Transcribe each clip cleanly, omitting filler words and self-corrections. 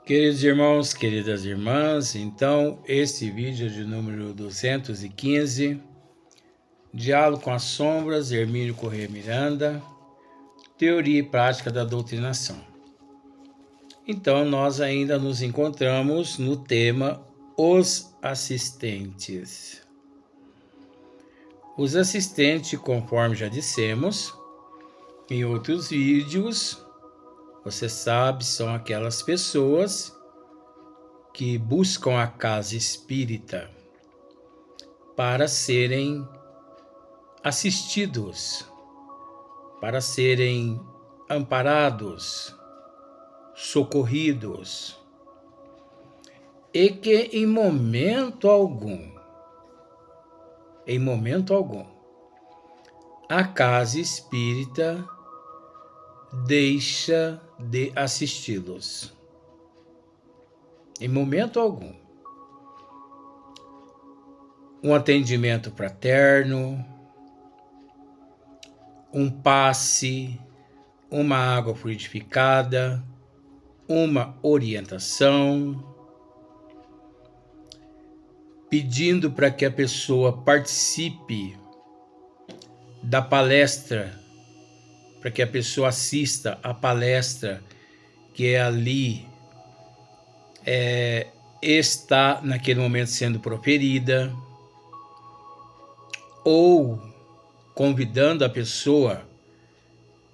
Queridos irmãos, queridas irmãs, então este vídeo de número 215, Diálogo com as Sombras, Hermínio Corrêa Miranda, Teoria e Prática da Doutrinação. Então nós ainda nos encontramos no tema Os Assistentes. Os assistentes, conforme já dissemos em outros vídeos, você sabe, são aquelas pessoas que buscam a casa espírita para serem assistidos, para serem amparados, socorridos, e que em momento algum, a casa espírita deixa de assisti-los. Em momento algum. Um atendimento fraterno, um passe, uma água fluidificada, uma orientação, pedindo para que a pessoa participe da palestra, para que a pessoa assista à palestra que é ali está naquele momento sendo proferida, ou convidando a pessoa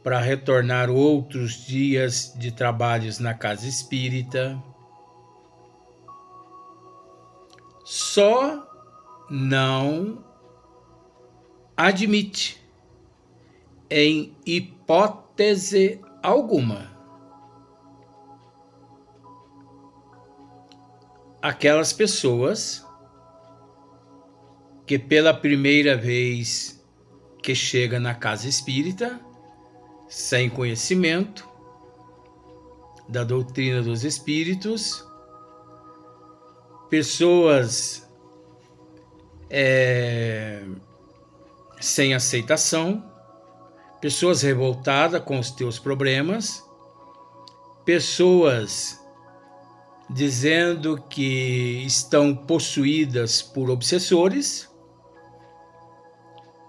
para retornar outros dias de trabalhos na casa espírita. Só não admite, em hipótese alguma, aquelas pessoas que pela primeira vez que chega na casa espírita, sem conhecimento da doutrina dos espíritos, pessoas sem aceitação, pessoas revoltadas com os teus problemas, pessoas dizendo que estão possuídas por obsessores,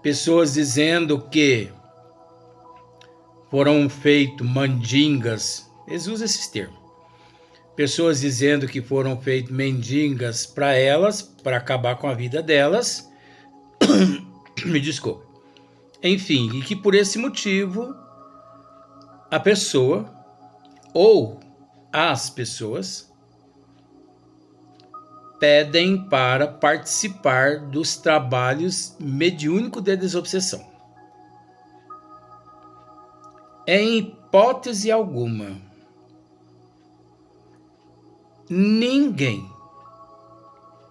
pessoas dizendo que foram feitos mandingas, eles usam esses termos, pessoas dizendo que foram feitos mendigas para elas, para acabar com a vida delas, me desculpe, enfim, e que por esse motivo a pessoa ou as pessoas pedem para participar dos trabalhos mediúnicos de desobsessão. Em hipótese alguma, ninguém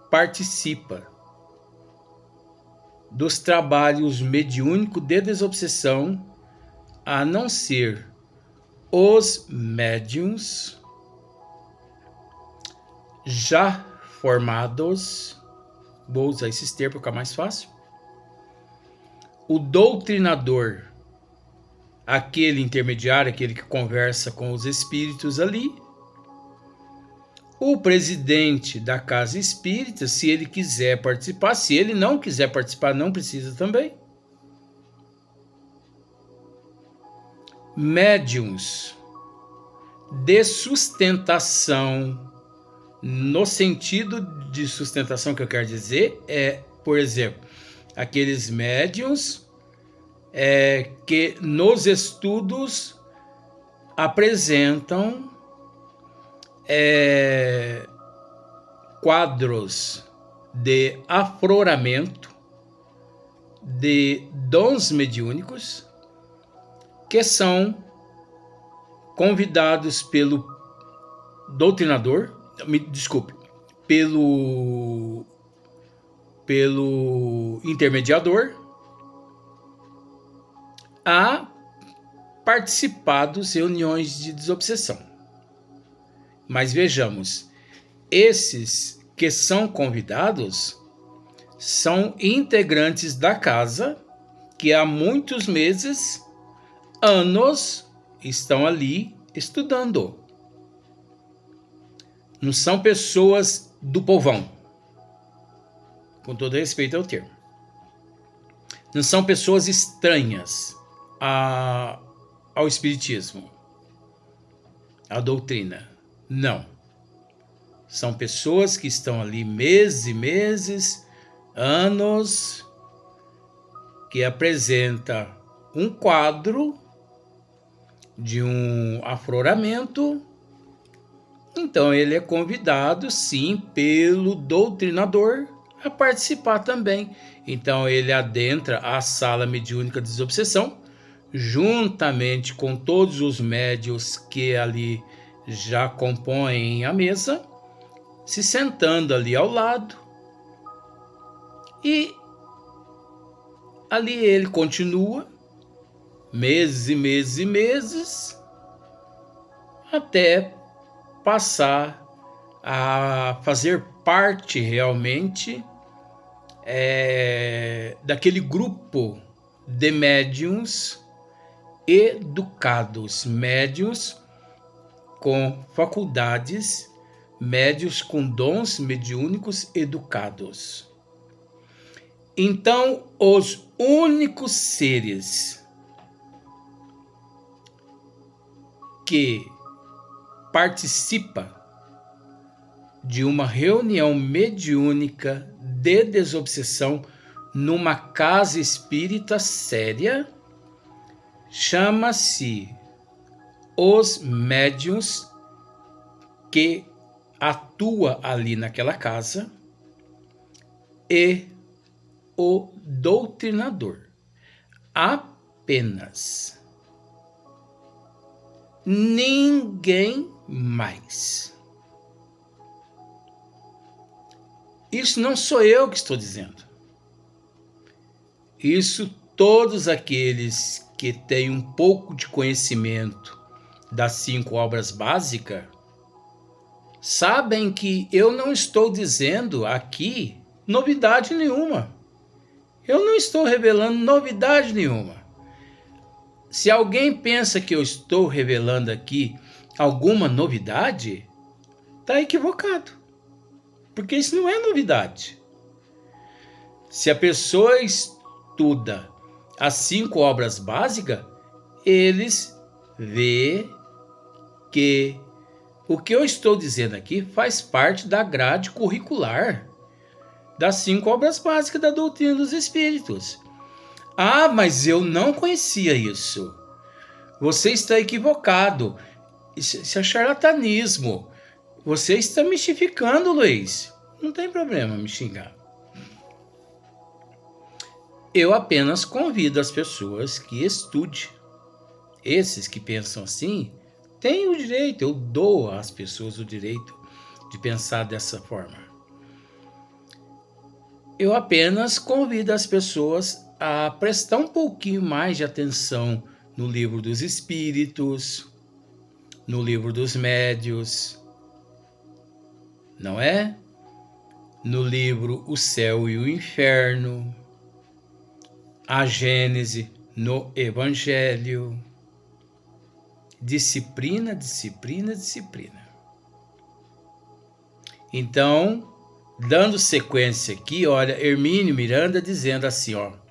participa dos trabalhos mediúnicos de desobsessão a não ser os médiuns já formados, vou usar esses termos para ficar mais fácil, o doutrinador, aquele intermediário, aquele que conversa com os espíritos ali, o presidente da casa espírita, se ele quiser participar, se ele não quiser participar, não precisa também. Médiuns de sustentação, no sentido de sustentação que eu quero dizer, por exemplo, aqueles médiuns que nos estudos apresentam quadros de afloramento de dons mediúnicos que são convidados pelo doutrinador, pelo intermediador a participar das reuniões de desobsessão. Mas vejamos, esses que são convidados são integrantes da casa que há muitos meses, anos, estão ali estudando. Não são pessoas do povão, com todo respeito ao termo. Não são pessoas estranhas ao espiritismo, à doutrina. Não. São pessoas que estão ali meses e meses, anos, que apresenta um quadro de um afloramento. Então ele é convidado, sim, pelo doutrinador a participar também. Então ele adentra a sala mediúnica de desobsessão, juntamente com todos os médiuns que ali já compõem a mesa, se sentando ali ao lado, e ali ele continua meses e meses e meses, até passar a fazer parte realmente daquele grupo de médiuns educados, médiuns com faculdades, médiuns com dons mediúnicos educados. Então, os únicos seres que participa de uma reunião mediúnica de desobsessão numa casa espírita séria chama-se os médiuns que atua ali naquela casa e o doutrinador. Apenas. Ninguém mais. Isso não sou eu que estou dizendo. Isso todos aqueles que têm um pouco de conhecimento das 5 obras básicas sabem que eu não estou dizendo aqui novidade nenhuma. Eu não estou revelando novidade nenhuma. Se alguém pensa que eu estou revelando aqui alguma novidade, está equivocado. Porque isso não é novidade. Se a pessoa estuda as 5 obras básicas, eles vê que o que eu estou dizendo aqui faz parte da grade curricular das 5 obras básicas da doutrina dos espíritos. Ah, mas eu não conhecia isso. Você está equivocado. Isso é charlatanismo. Você está mistificando, Luiz. Não tem problema me xingar. Eu apenas convido as pessoas que estudem. Esses que pensam assim, têm o direito. Eu dou às pessoas o direito de pensar dessa forma. Eu apenas convido as pessoas a prestar um pouquinho mais de atenção no livro dos espíritos, no livro dos médios, não é? No livro O Céu e o Inferno, a Gênese no Evangelho. Disciplina, disciplina, disciplina. Então, dando sequência aqui, olha, Hermínio Miranda dizendo assim, ó.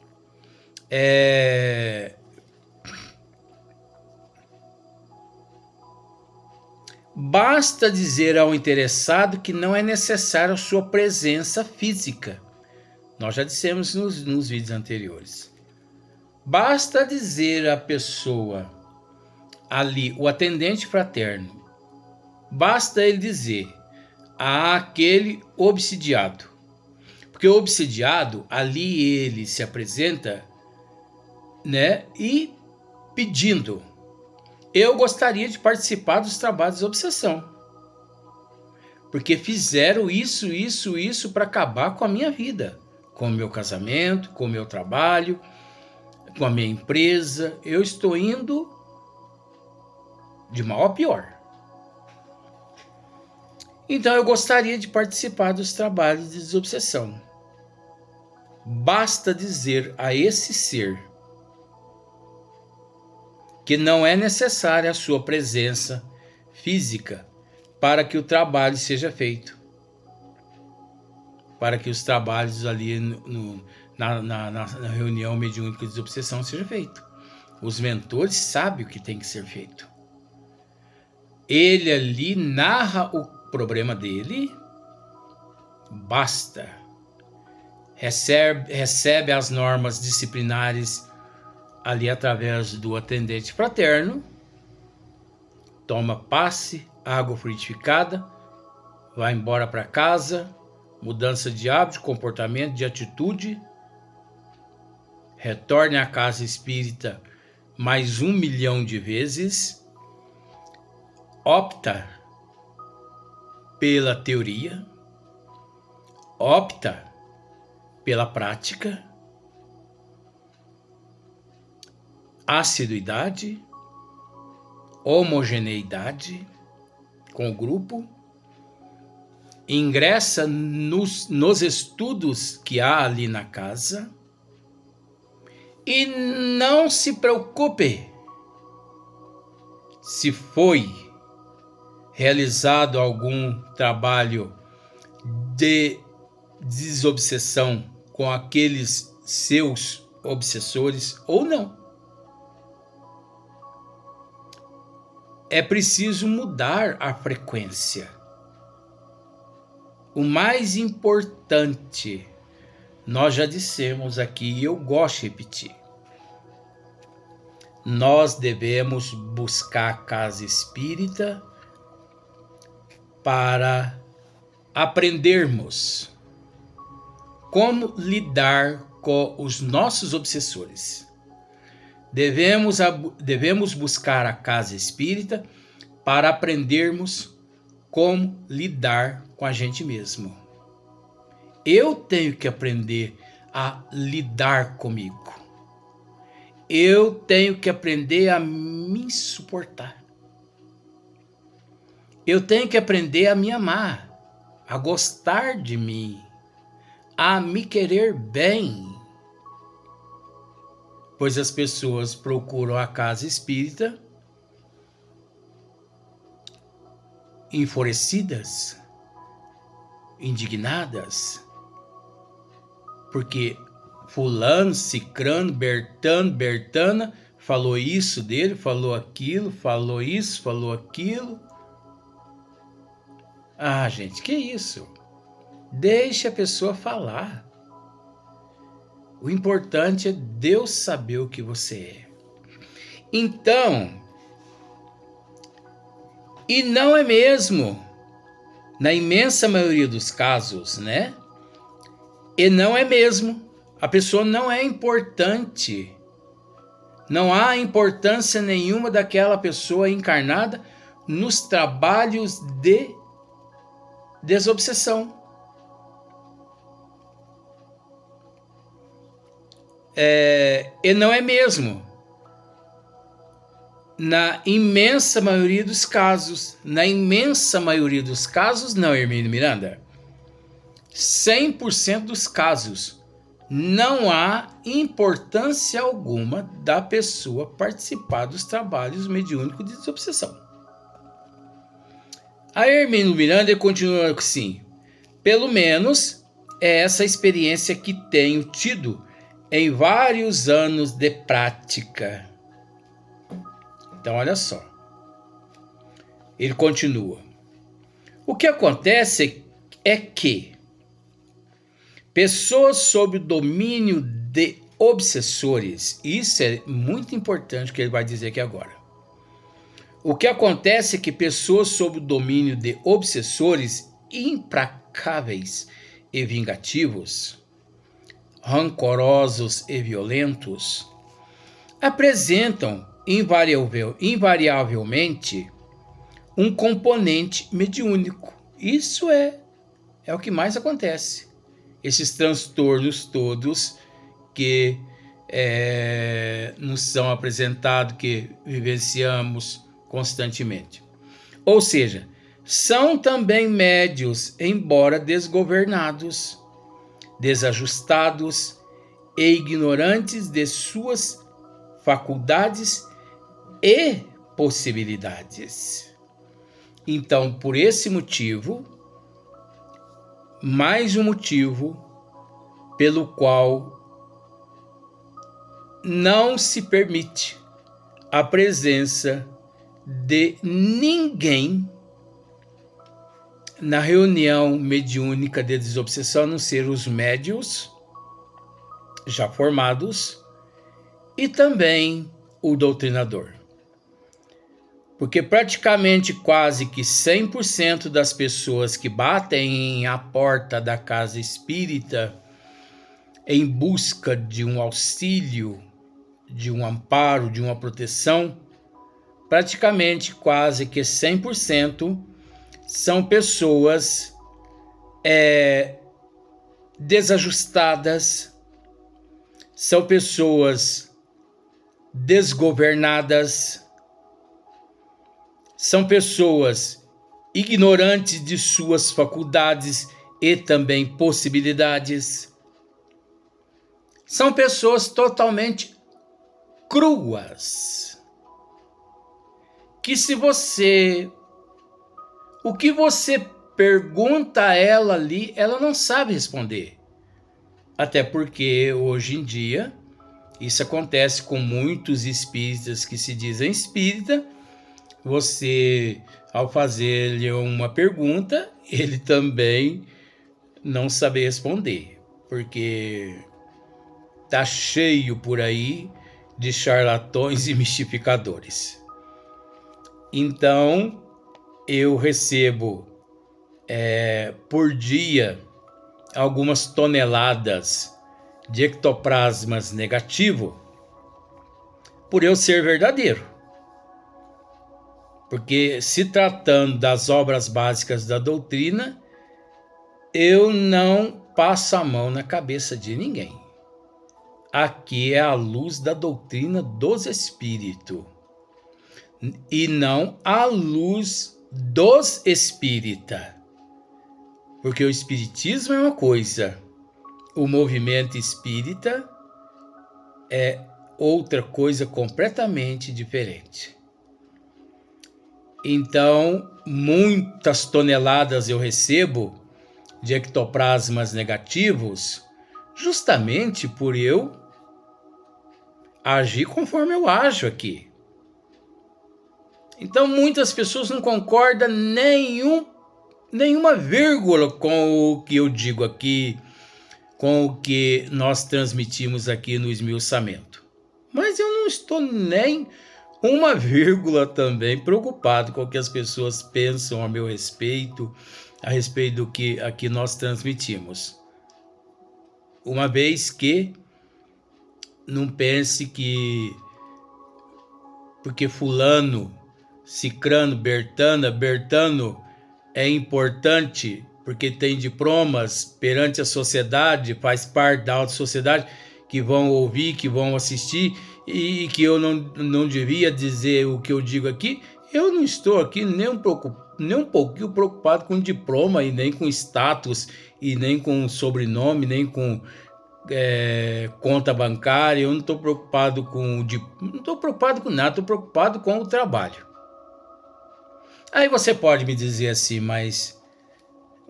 Basta dizer ao interessado que não é necessário a sua presença física. Nós já dissemos nos vídeos anteriores. Basta dizer à pessoa ali, o atendente fraterno, basta ele dizer àquele obsidiado. Porque o obsidiado, ali ele se apresenta, né, e pedindo: eu gostaria de participar dos trabalhos de obsessão. Porque fizeram isso para acabar com a minha vida, com o meu casamento, com o meu trabalho, com a minha empresa. Eu estou indo de mal a pior. Então eu gostaria de participar dos trabalhos de desobsessão. Basta dizer a esse ser que não é necessária a sua presença física, para que o trabalho seja feito. Para que os trabalhos ali na reunião mediúnica de desobsessão seja feito. Os mentores sabem o que tem que ser feito. Ele ali narra o problema dele, basta. Recebe as normas disciplinares ali através do atendente fraterno, toma passe, água frutificada, vai embora para casa, mudança de hábito, de comportamento, de atitude, retorne à casa espírita mais 1 milhão de vezes, opta pela teoria, opta pela prática, assiduidade, homogeneidade com o grupo, ingressa nos estudos que há ali na casa e não se preocupe se foi realizado algum trabalho de desobsessão com aqueles seus obsessores ou não. É preciso mudar a frequência. O mais importante, nós já dissemos aqui e eu gosto de repetir. Nós devemos buscar a casa espírita para aprendermos como lidar com os nossos obsessores. Devemos buscar a casa espírita para aprendermos como lidar com a gente mesmo. Eu tenho que aprender a lidar comigo. Eu tenho que aprender a me suportar. Eu tenho que aprender a me amar, a gostar de mim, a me querer bem. Pois as pessoas procuram a casa espírita enfurecidas, indignadas, porque fulano, cicrano, bertana falou isso dele, falou aquilo, falou isso, falou aquilo. Ah, gente, que isso? Deixe a pessoa falar. O importante é Deus saber o que você é. Então, e não é mesmo, na imensa maioria dos casos, né? E não é mesmo. A pessoa não é importante. Não há importância nenhuma daquela pessoa encarnada nos trabalhos de desobsessão. E não é mesmo. Na imensa maioria dos casos, não, Hermínio Miranda. 100% dos casos, não há importância alguma da pessoa participar dos trabalhos mediúnicos de desobsessão. A Hermínio Miranda continua assim: pelo menos é essa experiência que tenho tido em vários anos de prática. Então, olha só. Ele continua. O que acontece é que pessoas sob o domínio de obsessores, isso é muito importante o que ele vai dizer aqui agora. O que acontece é que pessoas sob o domínio de obsessores implacáveis e vingativos, rancorosos e violentos, apresentam invariavelmente um componente mediúnico. Isso é o que mais acontece. Esses transtornos todos que nos são apresentados, que vivenciamos constantemente. Ou seja, são também médios, embora desgovernados, desajustados e ignorantes de suas faculdades e possibilidades. Então, por esse motivo, mais um motivo pelo qual não se permite a presença de ninguém na reunião mediúnica de desobsessão, a não ser os médios já formados e também o doutrinador. Porque praticamente quase que 100% das pessoas que batem à porta da casa espírita em busca de um auxílio, de um amparo, de uma proteção, praticamente quase que 100% são pessoas desajustadas, são pessoas desgovernadas, são pessoas ignorantes de suas faculdades e também possibilidades. São pessoas totalmente cruas. Que se você... O que você pergunta a ela ali, ela não sabe responder. Até porque hoje em dia, isso acontece com muitos espíritas que se dizem espírita. Você, ao fazer-lhe uma pergunta, ele também não sabe responder, porque tá cheio por aí de charlatões e mistificadores. Então, eu recebo por dia algumas toneladas de ectoplasmas negativo por eu ser verdadeiro. Porque se tratando das obras básicas da doutrina, eu não passo a mão na cabeça de ninguém. Aqui é a luz da doutrina dos espíritos e não a luz dos espíritas. Porque o espiritismo é uma coisa, o movimento espírita é outra coisa completamente diferente. Então, muitas toneladas eu recebo de ectoplasmas negativos justamente por eu agir conforme eu ajo aqui. Então, muitas pessoas não concordam nenhuma vírgula com o que eu digo aqui, com o que nós transmitimos aqui no esmiuçamento. Mas eu não estou nem uma vírgula também preocupado com o que as pessoas pensam a meu respeito, a respeito do que aqui nós transmitimos. Uma vez que não pense que porque fulano, cicrano, Bertano é importante porque tem diplomas perante a sociedade, faz parte da alta sociedade, que vão ouvir, que vão assistir, e que eu não devia dizer o que eu digo aqui. Eu não estou aqui nem um pouquinho preocupado com diploma, e nem com status, e nem com sobrenome, nem com conta bancária. Eu não estou preocupado não estou preocupado com nada, estou preocupado com o trabalho. Aí você pode me dizer assim, mas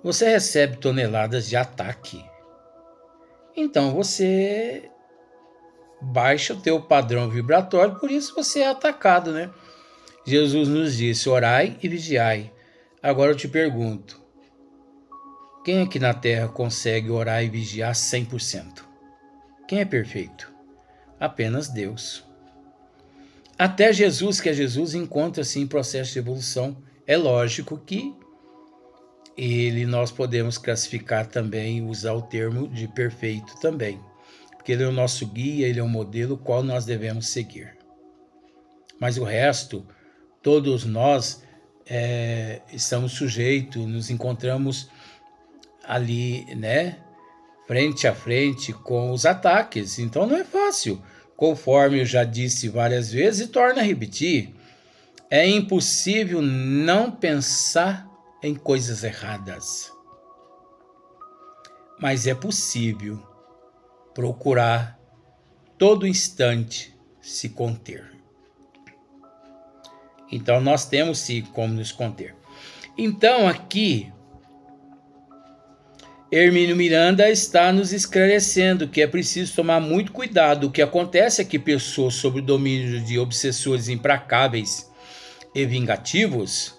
você recebe toneladas de ataque. Então você baixa o teu padrão vibratório, por isso você é atacado, né? Jesus nos disse, orai e vigiai. Agora eu te pergunto, quem aqui na Terra consegue orar e vigiar 100%? Quem é perfeito? Apenas Deus. Até Jesus, que é Jesus, encontra-se em processo de evolução. É lógico que nós podemos classificar também, usar o termo de perfeito também, porque ele é o nosso guia, ele é o modelo qual nós devemos seguir. Mas o resto, todos nós estamos sujeitos, nos encontramos ali, né, frente a frente com os ataques. Então não é fácil, conforme eu já disse várias vezes e torno a repetir, é impossível não pensar em coisas erradas. Mas é possível procurar todo instante se conter. Então nós temos sim como nos conter. Então, aqui, Hermínio Miranda está nos esclarecendo que é preciso tomar muito cuidado. O que acontece é que pessoas sob o domínio de obsessores implacáveis e vingativos,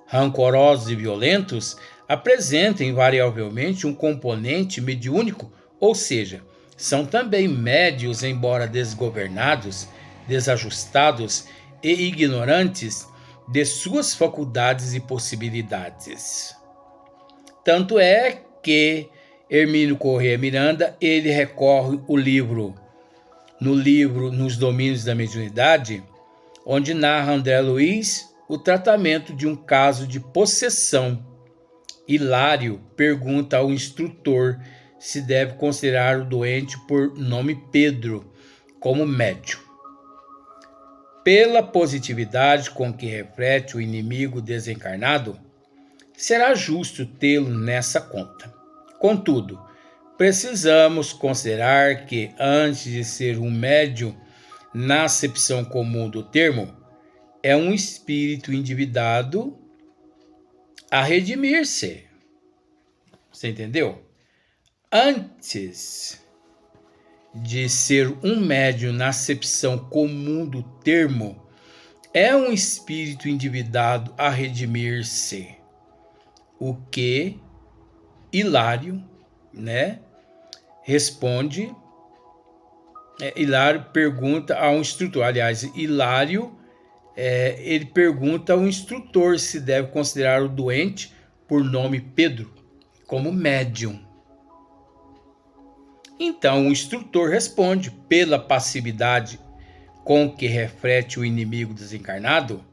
rancorosos e violentos, apresentam invariavelmente um componente mediúnico, ou seja, são também médios, embora desgovernados, desajustados e ignorantes de suas faculdades e possibilidades. Tanto é que Hermínio Corrêa Miranda, ele recorre no livro Nos Domínios da Mediunidade, onde narra André Luiz o tratamento de um caso de possessão. Hilário pergunta ao instrutor se deve considerar o doente por nome Pedro como médium. Pela positividade com que reflete o inimigo desencarnado, será justo tê-lo nessa conta. Contudo, precisamos considerar que, antes de ser um médium na acepção comum do termo, é um espírito endividado a redimir-se. Você entendeu? Antes de ser um médium na acepção comum do termo, é um espírito endividado a redimir-se. O que Hilário, responde. Hilário pergunta ao instrutor. Aliás, Hilário ele pergunta ao instrutor se deve considerar o doente por nome Pedro como médium. Então o instrutor responde: pela passividade com que reflete o inimigo desencarnado,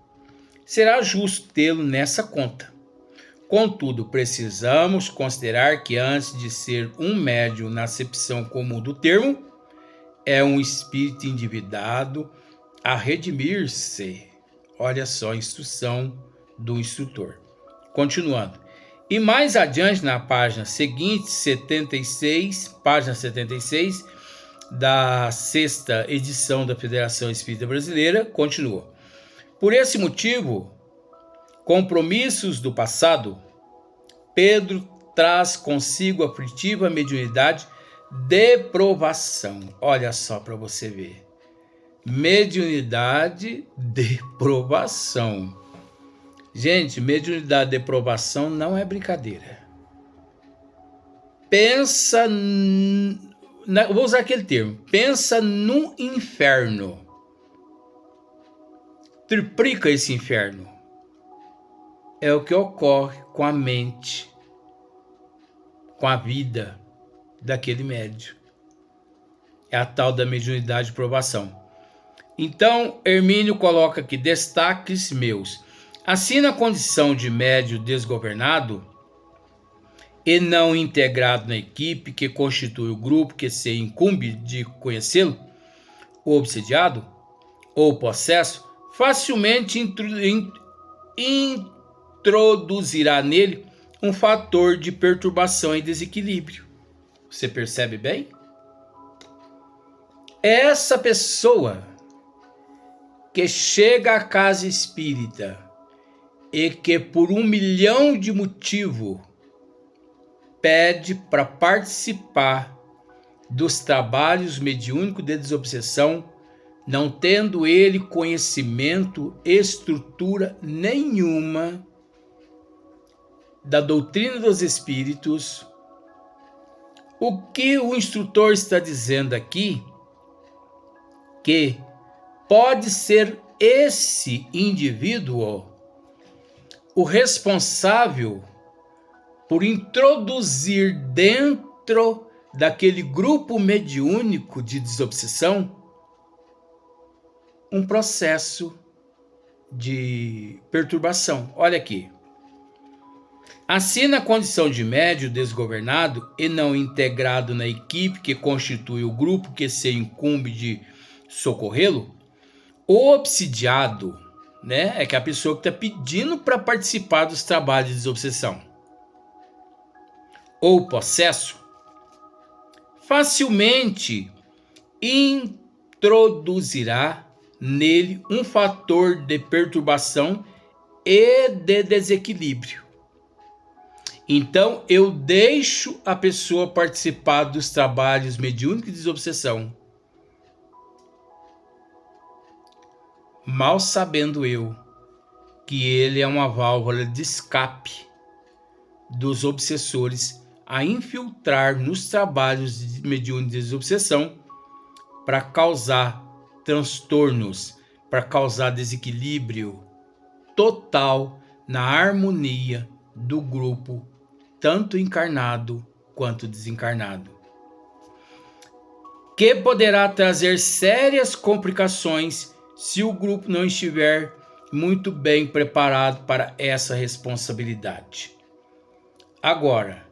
será justo tê-lo nessa conta. Contudo, precisamos considerar que, antes de ser um médium na acepção comum do termo, é um espírito endividado a redimir-se. Olha só a instrução do instrutor. Continuando. E mais adiante, na página seguinte, página 76, da 6ª edição da Federação Espírita Brasileira, continua. Por esse motivo, compromissos do passado, Pedro traz consigo a aflitiva mediunidade de provação. Olha só para você ver. Mediunidade de provação. Gente, mediunidade de provação não é brincadeira. Vou usar aquele termo. Pensa num inferno. Triplica esse inferno. É o que ocorre com a mente, com a vida daquele médium. É a tal da mediunidade de provação. Então, Hermínio coloca aqui destaques meus. Assim, na condição de médium desgovernado e não integrado na equipe que constitui o grupo que se incumbe de conhecê-lo, o obsediado ou possesso, facilmente introduzirá nele um fator de perturbação e desequilíbrio. Você percebe bem? Essa pessoa que chega à casa espírita e que por 1.000.000 de motivos pede para participar dos trabalhos mediúnicos de desobsessão, não tendo ele conhecimento, estrutura nenhuma da doutrina dos espíritos, o que o instrutor está dizendo aqui, que pode ser esse indivíduo o responsável por introduzir dentro daquele grupo mediúnico de desobsessão um processo de perturbação. Olha aqui. Assim, na condição de médium desgovernado e não integrado na equipe que constitui o grupo que se incumbe de socorrê-lo, o obsidiado, é que é a pessoa que está pedindo para participar dos trabalhos de desobsessão, ou possesso, facilmente introduzirá nele um fator de perturbação e de desequilíbrio. Então, eu deixo a pessoa participar dos trabalhos mediúnicos de desobsessão, mal sabendo eu que ele é uma válvula de escape dos obsessores a infiltrar nos trabalhos mediúnicos de desobsessão para causar transtornos, para causar desequilíbrio total na harmonia do grupo, tanto encarnado quanto desencarnado, que poderá trazer sérias complicações se o grupo não estiver muito bem preparado para essa responsabilidade. Agora,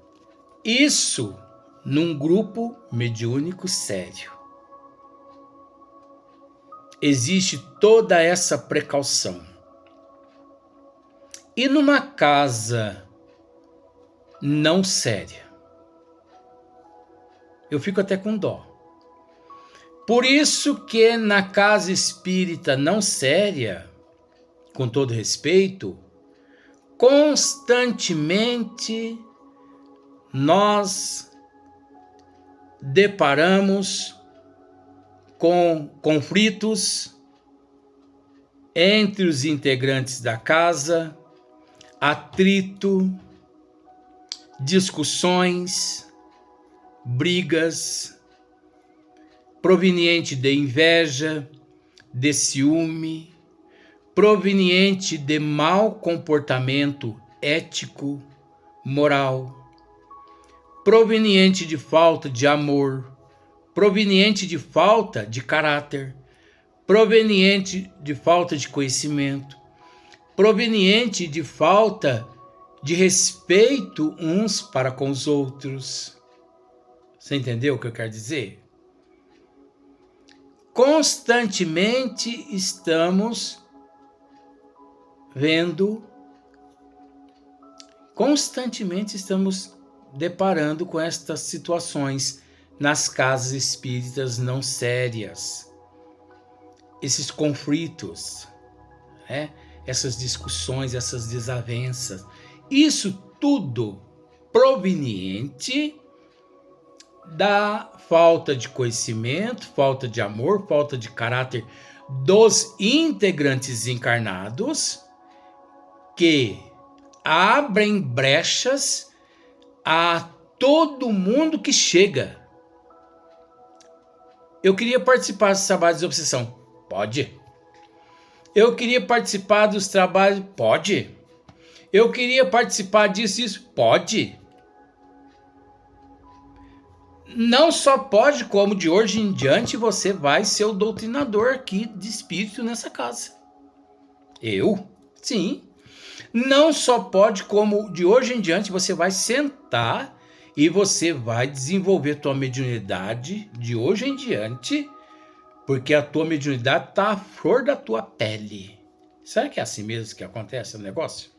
isso num grupo mediúnico sério. Existe toda essa precaução. E numa casa não séria, eu fico até com dó. Por isso que na casa espírita não séria, com todo respeito, constantemente nós deparamos com conflitos entre os integrantes da casa, atrito, discussões, brigas, proveniente de inveja, de ciúme, proveniente de mau comportamento ético, moral, proveniente de falta de amor, proveniente de falta de caráter, proveniente de falta de conhecimento, proveniente de falta de respeito uns para com os outros. Você entendeu o que eu quero dizer? Constantemente estamos deparando com estas situações nas casas espíritas não sérias. Esses conflitos, né? Essas discussões, essas desavenças. Isso tudo proveniente da falta de conhecimento, falta de amor, falta de caráter dos integrantes encarnados, que abrem brechas a todo mundo que chega. Eu queria participar dos trabalhos de obsessão. Pode. Eu queria participar dos trabalhos. Pode. Eu queria participar disso, isso. Pode. Não só pode, como de hoje em diante você vai ser o doutrinador aqui de espírito nessa casa. Eu? Sim. Não só pode, como de hoje em diante você vai sentar e você vai desenvolver tua mediunidade de hoje em diante, porque a tua mediunidade está à flor da tua pele. Será que é assim mesmo que acontece o negócio?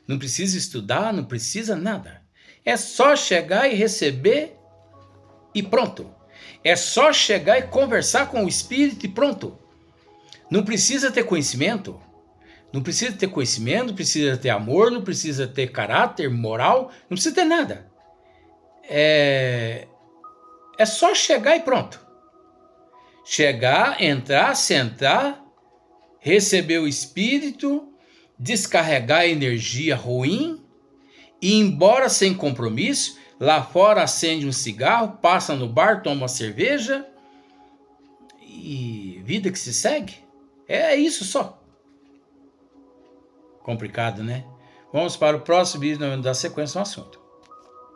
Não precisa estudar, não precisa nada. É só chegar e receber e pronto. É só chegar e conversar com o espírito e pronto. Não precisa ter conhecimento. Não precisa ter conhecimento, não precisa ter amor, não precisa ter caráter, moral, não precisa ter nada. É só chegar e pronto. Chegar, entrar, sentar, receber o espírito, descarregar a energia ruim, ir embora sem compromisso. Lá fora acende um cigarro, passa no bar, toma uma cerveja e vida que se segue. É isso só. Complicado, né? Vamos para o próximo vídeo, dar sequência no assunto.